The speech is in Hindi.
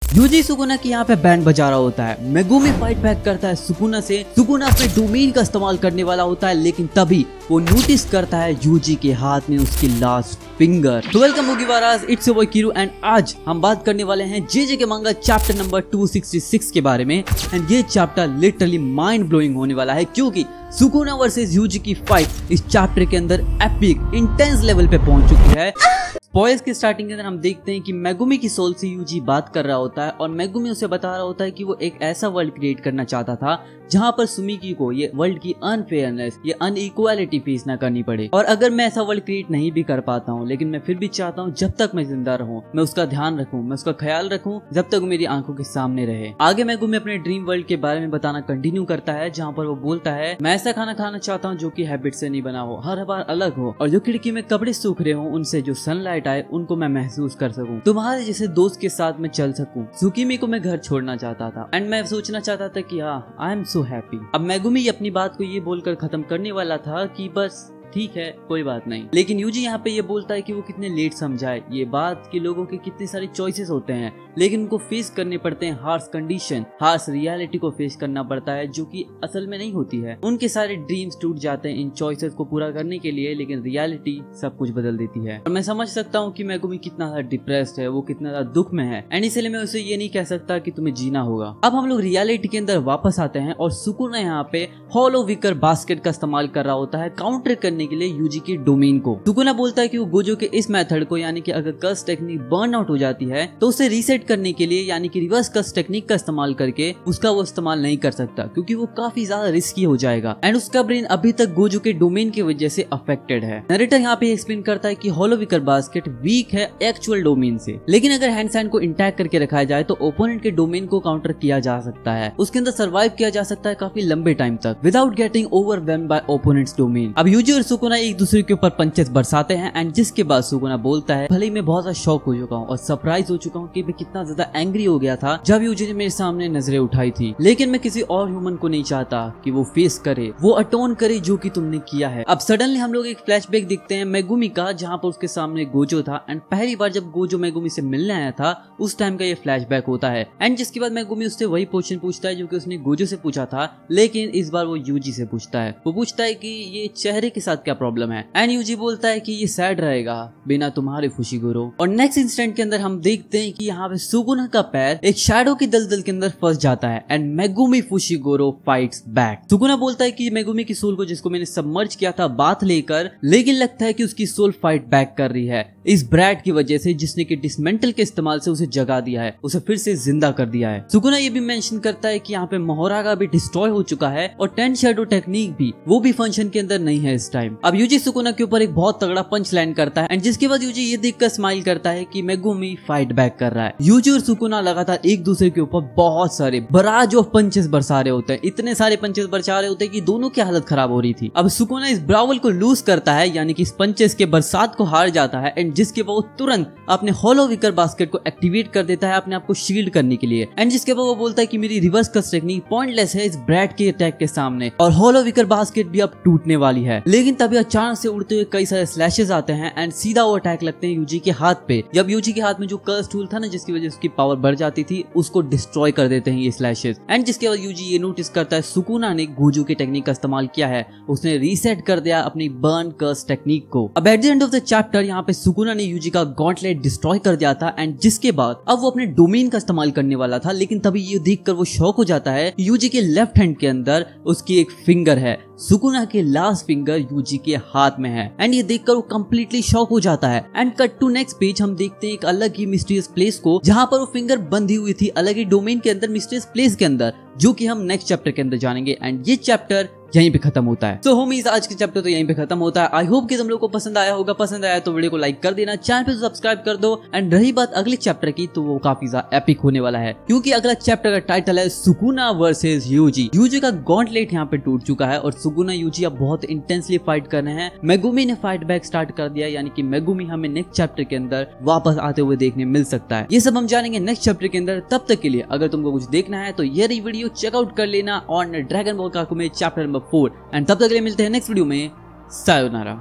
यूजी सुकुना की यहाँ पे बैंड बजा रहा होता है। मेगुमी फाइट बैक करता है सुकुना से। सुकुना अपने डोमेन का इस्तेमाल करने वाला होता है, लेकिन तभी वो नोटिस करता है यूजी के हाथ में उसकी लास्ट फिंगर। तो welcome Mugiwaras, it's your boy Kiru and आज हम बात करने वाले हैं जेजे के मांगा चैप्टर नंबर 266 के बारे में। एंड ये चैप्टर लिटरली माइंड ब्लोइंग होने वाला है, क्योंकि सुकुना वर्सेस यूजी की फाइट इस चैप्टर के अंदर एपिक इंटेंस लेवल पे पहुंच चुकी है। स्पॉयल्स की स्टार्टिंग के अंदर हम देखते हैं कि मेगुमी की सोल से यूजी बात कर रहा होता है और मेगुमी उसे बता रहा होता है कि वो एक ऐसा वर्ल्ड क्रिएट करना चाहता था जहां पर सुमिकी को ये वर्ल्ड की अनफेयरनेस, ये अनइक्वालिटी फेस ना करनी पड़े। और अगर मैं ऐसा वर्ल्ड क्रिएट नहीं भी कर पाता हूँ, लेकिन मैं फिर भी चाहता हूँ जब तक मैं जिंदा रहूँ मैं उसका ध्यान रखूँ, मैं उसका ख्याल रखूँ, जब तक मेरी आंखों के सामने रहे। आगे मेगुमी अपने ड्रीम वर्ल्ड के बारे में बताना कंटिन्यू करता है, जहाँ पर वो बोलता है मैं ऐसा खाना खाना चाहता हूँ जो की हैबिट से नहीं बना हो, हर बार अलग हो, और जो खिड़की में कपड़े सूख रहे हो उनसे जो सनलाइट आए उनको मैं महसूस कर सकूं, तुम्हारे जैसे दोस्त के साथ मैं चल सकूं। सुकीमी को मैं घर छोड़ना चाहता था एंड मैं सोचना चाहता था कि हाँ, आई एम सो हैप्पी। अब मेगुमी अपनी बात को ये बोलकर खत्म करने वाला था कि बस ठीक है, कोई बात नहीं, लेकिन यूजी यहाँ पे ये बोलता है कि वो कितने लेट समझाए ये बात कि लोगों के कितने सारे चॉइसेस होते हैं, लेकिन उनको फेस करने पड़ते हैं हार्श कंडीशन, हार्श रियलिटी को फेस करना पड़ता है जो कि असल में नहीं होती है। उनके सारे ड्रीम्स टूट जाते हैं इन चॉइसेस को पूरा करने के लिए, लेकिन रियलिटी सब कुछ बदल देती है। और मैं समझ सकता हूँ कि मेगुमी कितना ज्यादा डिप्रेस्ड है, वो कितना ज्यादा दुख में है, एंड इसलिए मैं उसे ये नहीं कह सकता कि तुम्हें जीना होगा। अब हम लोग रियलिटी के अंदर वापस आते हैं और सुकुना यहाँ पे हॉलो विकर बास्केट का इस्तेमाल कर रहा होता है काउंटर करने के लिए यूजी की डोमेन को। सुकुना बोलता है कि वो गोजो के इस मेथड को, यानी कि अगर कर्स टेक्निक बर्न आउट हो जाती है तो उसे रीसेट करने के लिए, यानी कि रिवर्स कर्स टेक्निक का इस्तेमाल करके उसका वो इस्तेमाल नहीं कर सकता, क्योंकि वो काफी ज्यादा रिस्की हो जाएगा एंड उसका ब्रेन अभी तक गोजो के डोमेन की वजह से अफेक्टेड है। नरेटर यहाँ पे एक्सप्लेन करता है कि हॉलो विकर बास्केट वीक है एक्चुअल डोमेन से, लेकिन अगर हैंड सैंड को इंटैक्ट करके रखा जाए तो ओपोनेंट के डोमेन को काउंटर किया जा सकता है, उसके अंदर सर्वाइव किया जा सकता है काफी लंबे टाइम तक without getting overwhelmed bye opponents domain. अब यूजी और सुकुना एक दूसरे के ऊपर पंचेस बरसाते हैं एंड जिसके बाद सुकुना बोलता है भले ही मैं बहुत ज्यादा शॉक हो चुका हूँ और सरप्राइज हो चुका हूँ कि मैं कितना ज्यादा एंग्री हो गया था जब यूजी ने मेरे सामने नजरें उठाई थी, लेकिन मैं किसी और ह्यूमन को नहीं चाहता कि वो फेस करे, वो अटोन करे जो कि तुमने किया है। अब सडनली हम लोग एक फ्लैशबैक देखते हैं मेगुमी का, जहाँ पर उसके सामने गोजो था एंड पहली बार जब गोजो मेगुमी से मिलने आया था उस टाइम का ये फ्लैशबैक होता है। एंड जिसके बाद मेगुमी उससे वही क्वेश्चन पूछता है जो कि उसने गोजो से पूछा था, लेकिन इस बार वो यूजी से पूछता है। वो पूछता है कि ये चेहरे के साथ क्या प्रॉब्लम है, एंड यूजी बोलता है कि ये सैड रहेगा बिना तुम्हारे फुशिगोरो। और नेक्स्ट इंस्टेंट के अंदर हम देखते हैं कि यहाँ पे सुकुना का पैर एक शैडो की दलदल के अंदर फंस जाता है and Megumi Fushiguro fights back. Sukuna बोलता है कि मेगुमी की सोल को, जिसको मैंने सबमर्ज किया था बाथ लेकर, लेकिन लगता है कि उसकी सोल फाइट बैक कर रही है इस ब्रैड की वजह से, जिसने कि डिसमेंटल के इस्तेमाल से उसे जगा दिया है, उसे फिर से जिंदा कर दिया है। सुकुना ये भी मेंशन करता है कि यहाँ पे मोहरागा भी डिस्ट्रॉय हो चुका है और 10 शैडो टेक्निक भी, वो भी फंक्शन के अंदर नहीं है इस टाइम। अब यूजी सुकुना के ऊपर एक बहुत तगड़ा पंच लैंड करता है एंड जिसके बाद यूजी ये देखकर स्माइल करता है कि मेगुमी फाइट बैक कर रहा है। यूजी और सुकुना लगातार एक दूसरे के ऊपर बहुत सारे बराज ऑफ पंचेस बरसा रहे होते हैं, इतने सारे पंचेस बरसा रहे होते हैं कि दोनों की हालत खराब हो रही थी। अब सुकुना इस ब्रावल को लूज करता है, यानी कि इस पंचेस के बरसात को हार जाता है एंड जिसके बाद वो तुरंत अपने हॉलो विकर बास्केट को एक्टिवेट कर देता है अपने आप को शील्ड करने के लिए। एंड जिसके बाद वो बोलता है कि मेरी रिवर्स कस टेक्निक पॉइंटलेस है इस ब्रैड के अटैक के सामने और हॉलो विकर बास्केट भी अब टूटने वाली है। लेकिन तभी अचानक से उड़ते हुए कई सारे स्लैशेस आते हैं एंड सीधा वो अटैक लगते हैं यूजी के हाथ पे। जब यूजी के हाथ में जो कर्स टूल था ना, जिसकी वजह से उसकी पावर बढ़ जाती थी, उसको डिस्ट्रॉय कर देते हैं ये स्लैशेस। एंड जिसके बाद यूजी ये नोटिस करता है सुकुना ने गोजो की टेक्निक का इस्तेमाल किया है, उसने रीसेट कर दिया अपनी बर्न कर्स टेक्निक को। अब at the end of the chapter यहाँ पे सुकुना ने यूजी का गॉन्टलेट डिस्ट्रॉय कर दिया था एंड जिसके बाद अब वो अपने डोमेन का इस्तेमाल करने वाला था, लेकिन तभी ये देखकर वो शॉक हो जाता है यूजी के लेफ्ट हैंड के अंदर उसकी एक फिंगर है, सुकुना के लास्ट फिंगर यूजी के हाथ में है। एंड ये देखकर वो कंप्लीटली शॉक हो जाता है and cut to next page हम देखते हैं एक अलग ही मिस्टीरियस प्लेस को, जहां पर वो फिंगर बंधी हुई थी अलग ही डोमेन के अंदर, मिस्टीरियस प्लेस के अंदर, जो कि हम नेक्स्ट चैप्टर के अंदर जानेंगे। एंड ये चैप्टर यहीं पे खत्म होता है। सो होमीज, आज के चैप्टर तो यहीं पे खत्म होता है। आई होप कि तुम लोग को पसंद आया होगा। पसंद आया तो वीडियो को लाइक कर देना, चैनल पे सब्सक्राइब कर दो। एंड रही बात अगले चैप्टर की, तो वो काफी ज्यादा एपिक होने वाला है, क्योंकि अगला चैप्टर का टाइटल है सुकुना वर्सेस यूजी। यूजी का गॉन्टलेट यहाँ पे टूट चुका है और सुकुना यूजी अब बहुत इंटेंसली फाइट कर रहे हैं। मेगुमी ने फाइट बैक स्टार्ट कर दिया, यानी कि मेगुमी हमें नेक्स्ट चैप्टर के अंदर वापस आते हुए देखने मिल सकता है। ये सब हम जानेंगे नेक्स्ट चैप्टर के अंदर। तब तक के लिए अगर तुमको कुछ देखना है तो ये रही वीडियो, चेकआउट कर लेना ऑन ड्रैगन बॉल काकुमे चैप्टर नंबर 4। एंड तब तक के लिए मिलते हैं नेक्स्ट वीडियो में। सायोनारा।